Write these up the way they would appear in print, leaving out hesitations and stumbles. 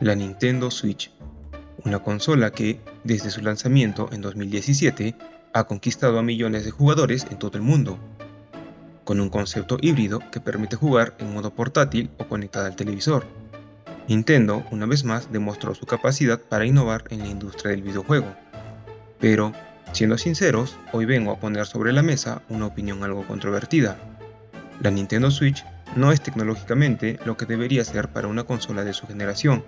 La Nintendo Switch, una consola que, desde su lanzamiento en 2017, ha conquistado a millones de jugadores en todo el mundo, con un concepto híbrido que permite jugar en modo portátil o conectada al televisor. Nintendo, una vez más, demostró su capacidad para innovar en la industria del videojuego. Pero, siendo sinceros, hoy vengo a poner sobre la mesa una opinión algo controvertida. La Nintendo Switch no es tecnológicamente lo que debería ser para una consola de su generación.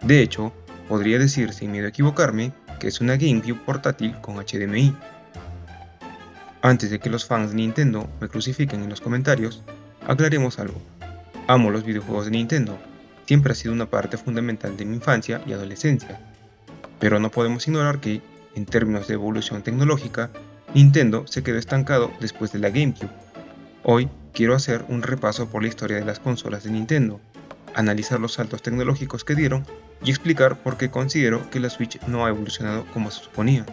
De hecho, podría decir sin miedo a equivocarme que es una GameCube portátil con HDMI. Antes de que los fans de Nintendo me crucifiquen en los comentarios, aclaremos algo. Amo los videojuegos de Nintendo, siempre ha sido una parte fundamental de mi infancia y adolescencia. Pero no podemos ignorar que, en términos de evolución tecnológica, Nintendo se quedó estancado después de la GameCube. Hoy quiero hacer un repaso por la historia de las consolas de Nintendo, analizar los saltos tecnológicos que dieron y explicar por qué considero que la Switch no ha evolucionado como se suponía.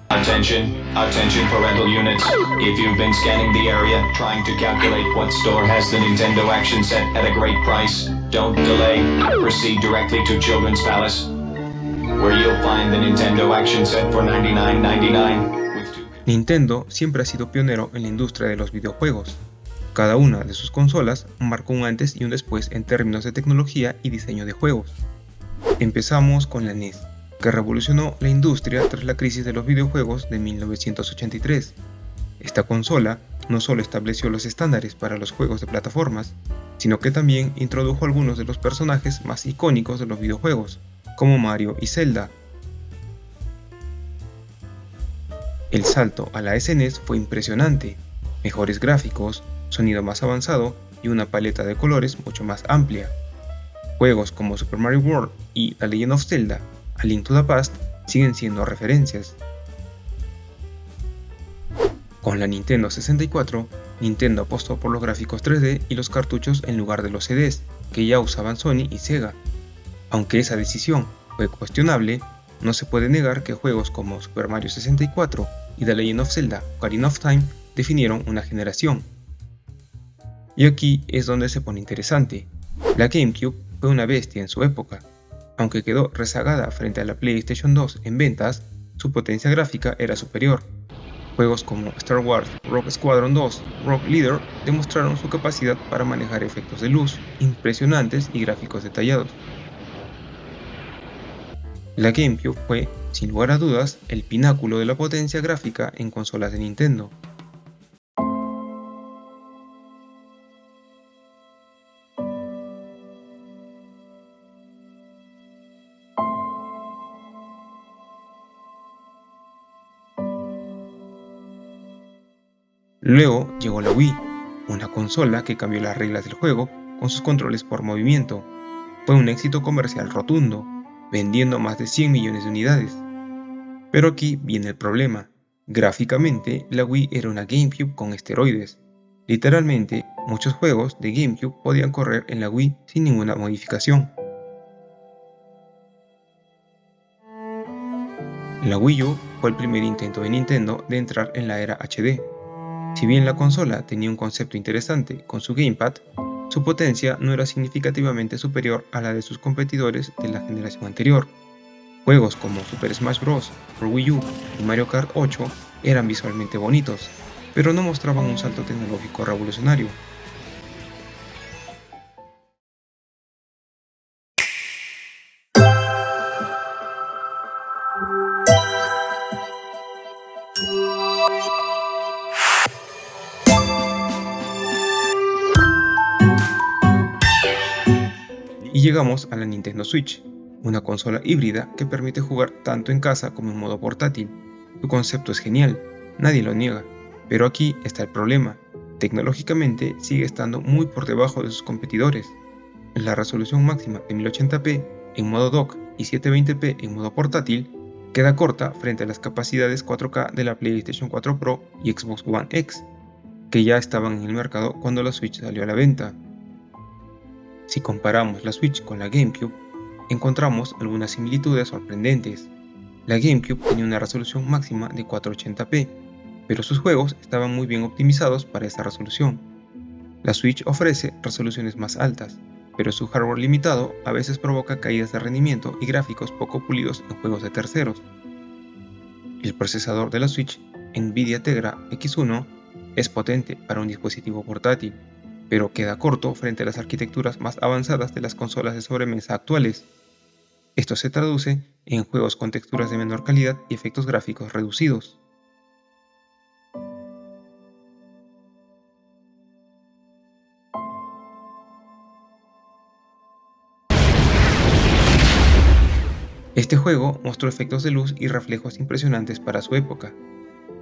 Attention parental units. If you've been scanning the area, trying to calculate what store has the Nintendo Action Set at a great price, don't delay. Proceed directly to Children's Palace, where you'll find the Nintendo Action Set for $99.99. Nintendo siempre ha sido pionero en la industria de los videojuegos. Cada una de sus consolas marcó un antes y un después en términos de tecnología y diseño de juegos. Empezamos con la NES, que revolucionó la industria tras la crisis de los videojuegos de 1983. Esta consola no solo estableció los estándares para los juegos de plataformas, sino que también introdujo algunos de los personajes más icónicos de los videojuegos, como Mario y Zelda. El salto a la SNES fue impresionante, mejores gráficos, sonido más avanzado y una paleta de colores mucho más amplia. Juegos como Super Mario World y The Legend of Zelda: A Link to the Past siguen siendo referencias. Con la Nintendo 64, Nintendo apostó por los gráficos 3D y los cartuchos en lugar de los CDs, que ya usaban Sony y Sega. Aunque esa decisión fue cuestionable, no se puede negar que juegos como Super Mario 64 y The Legend of Zelda: Ocarina of Time definieron una generación. Y aquí es donde se pone interesante. La GameCube fue una bestia en su época. Aunque quedó rezagada frente a la PlayStation 2 en ventas, su potencia gráfica era superior. Juegos como Star Wars Rogue Squadron 2, Rogue Leader demostraron su capacidad para manejar efectos de luz impresionantes y gráficos detallados. La GameCube fue, sin lugar a dudas, el pináculo de la potencia gráfica en consolas de Nintendo. Luego llegó la Wii, una consola que cambió las reglas del juego con sus controles por movimiento. Fue un éxito comercial rotundo, vendiendo más de 100 millones de unidades. Pero aquí viene el problema. Gráficamente, la Wii era una GameCube con esteroides. Literalmente, muchos juegos de GameCube podían correr en la Wii sin ninguna modificación. La Wii U fue el primer intento de Nintendo de entrar en la era HD. Si bien la consola tenía un concepto interesante con su gamepad, su potencia no era significativamente superior a la de sus competidores de la generación anterior. Juegos como Super Smash Bros. Por Wii U y Mario Kart 8 eran visualmente bonitos, pero no mostraban un salto tecnológico revolucionario. Y llegamos a la Nintendo Switch, una consola híbrida que permite jugar tanto en casa como en modo portátil. Su concepto es genial, nadie lo niega, pero aquí está el problema. Tecnológicamente sigue estando muy por debajo de sus competidores. La resolución máxima de 1080p en modo dock y 720p en modo portátil queda corta frente a las capacidades 4K de la PlayStation 4 Pro y Xbox One X, que ya estaban en el mercado cuando la Switch salió a la venta. Si comparamos la Switch con la GameCube, encontramos algunas similitudes sorprendentes. La GameCube tenía una resolución máxima de 480p, pero sus juegos estaban muy bien optimizados para esa resolución. La Switch ofrece resoluciones más altas, pero su hardware limitado a veces provoca caídas de rendimiento y gráficos poco pulidos en juegos de terceros. El procesador de la Switch, Nvidia Tegra X1, es potente para un dispositivo portátil, pero queda corto frente a las arquitecturas más avanzadas de las consolas de sobremesa actuales. Esto se traduce en juegos con texturas de menor calidad y efectos gráficos reducidos. Este juego mostró efectos de luz y reflejos impresionantes para su época.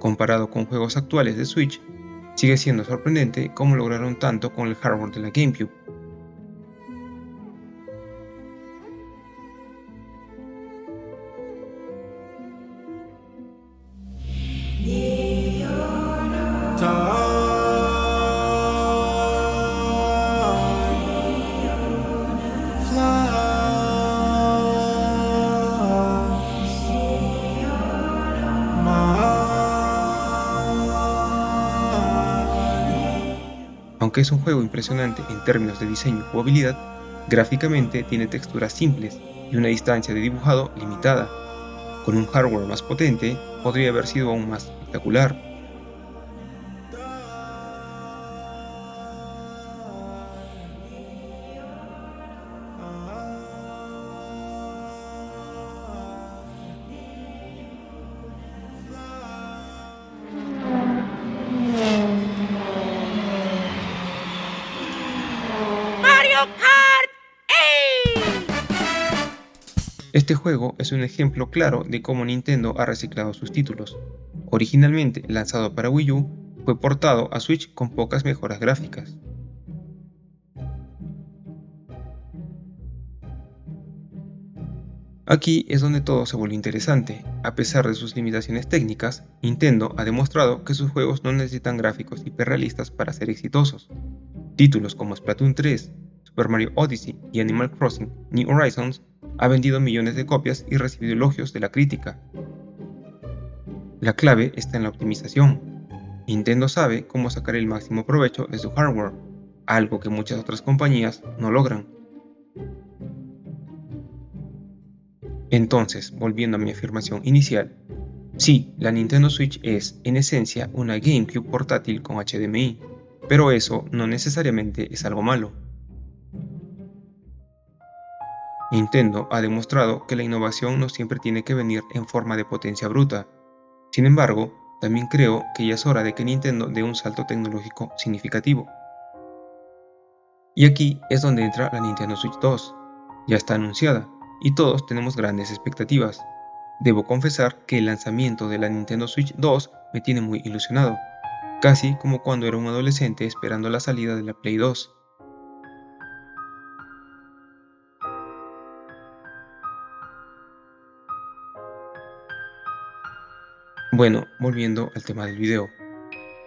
Comparado con juegos actuales de Switch, sigue siendo sorprendente cómo lograron tanto con el hardware de la GameCube. Aunque es un juego impresionante en términos de diseño y jugabilidad, gráficamente tiene texturas simples y una distancia de dibujado limitada. Con un hardware más potente, podría haber sido aún más espectacular. Este juego es un ejemplo claro de cómo Nintendo ha reciclado sus títulos. Originalmente lanzado para Wii U, fue portado a Switch con pocas mejoras gráficas. Aquí es donde todo se vuelve interesante. A pesar de sus limitaciones técnicas, Nintendo ha demostrado que sus juegos no necesitan gráficos hiperrealistas para ser exitosos. Títulos como Splatoon 3, Super Mario Odyssey y Animal Crossing New Horizons ha vendido millones de copias y recibido elogios de la crítica. La clave está en la optimización. Nintendo sabe cómo sacar el máximo provecho de su hardware, algo que muchas otras compañías no logran. Entonces, volviendo a mi afirmación inicial, sí, la Nintendo Switch es, en esencia, una GameCube portátil con HDMI, pero eso no necesariamente es algo malo. Nintendo ha demostrado que la innovación no siempre tiene que venir en forma de potencia bruta. Sin embargo, también creo que ya es hora de que Nintendo dé un salto tecnológico significativo. Y aquí es donde entra la Nintendo Switch 2. Ya está anunciada, y todos tenemos grandes expectativas. Debo confesar que el lanzamiento de la Nintendo Switch 2 me tiene muy ilusionado, casi como cuando era un adolescente esperando la salida de la Play 2. Bueno, volviendo al tema del video.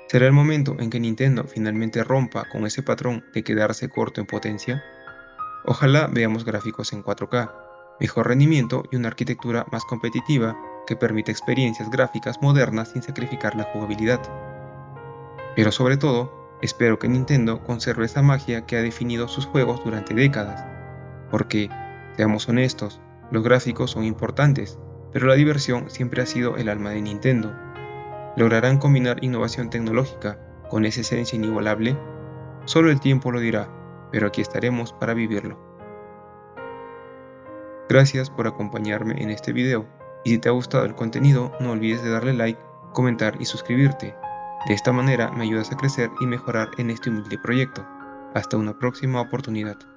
¿Será el momento en que Nintendo finalmente rompa con ese patrón de quedarse corto en potencia? Ojalá veamos gráficos en 4K, mejor rendimiento y una arquitectura más competitiva que permita experiencias gráficas modernas sin sacrificar la jugabilidad. Pero sobre todo, espero que Nintendo conserve esa magia que ha definido sus juegos durante décadas, porque, seamos honestos, los gráficos son importantes, pero la diversión siempre ha sido el alma de Nintendo. ¿Lograrán combinar innovación tecnológica con esa esencia inigualable? Solo el tiempo lo dirá, pero aquí estaremos para vivirlo. Gracias por acompañarme en este video, y si te ha gustado el contenido no olvides de darle like, comentar y suscribirte. De esta manera me ayudas a crecer y mejorar en este humilde proyecto. Hasta una próxima oportunidad.